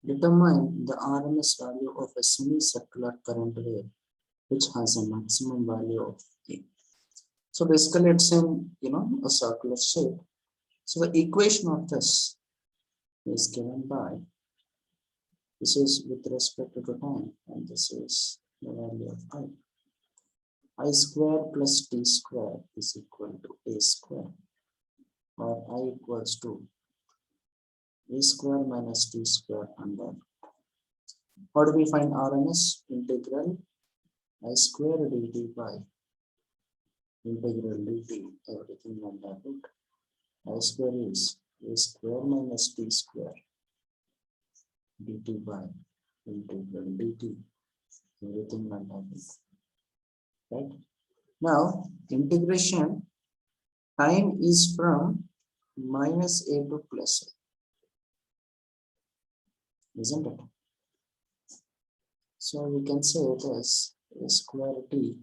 Determine the RMS value of a semicircular current wave which has a maximum value of A. So basically it's in a circular shape. So the equation of this is given by, this is with respect to the time, and this is the value of I square plus T square is equal to A square, or I equals to A square minus T square under. How do we find RMS? Integral I square dt by integral dt, everything under root. I square is A square minus T square dt by integral dt, everything under root. Right? Now, integration time is from minus A to plus A, isn't it? So we can say it as A square t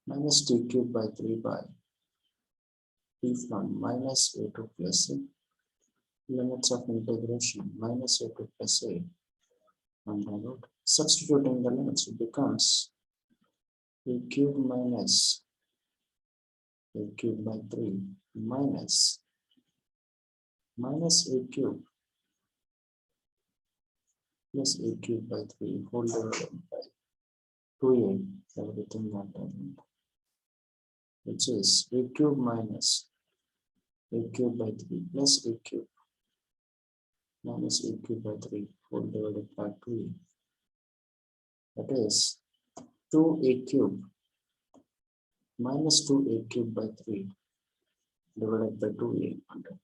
minus t cube by 3 by t from minus A to plus A. Limits of integration minus A to plus A under root. Substituting the limits, it becomes A cube minus A cube by 3 minus A cube plus A cube by 3 whole divided by 2A, everything under root, which is A cube minus A cube by 3 plus A cube minus A cube by 3 whole divided by 2A. That is 2A cube minus 2A cube by 3 divided by 2A under.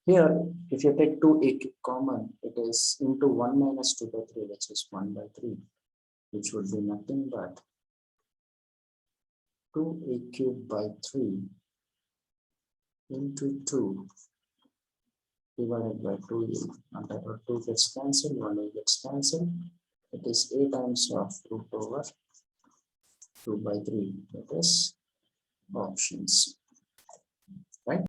Here, if you take 2A cube common, it is into 1 minus 2 by 3, which is 1 by 3, which would be nothing but 2A cube by 3 into 2 divided by 2A under 2 gets cancelled, 1 gets cancelled. It is A times of root over 2 by 3. That is options. Right?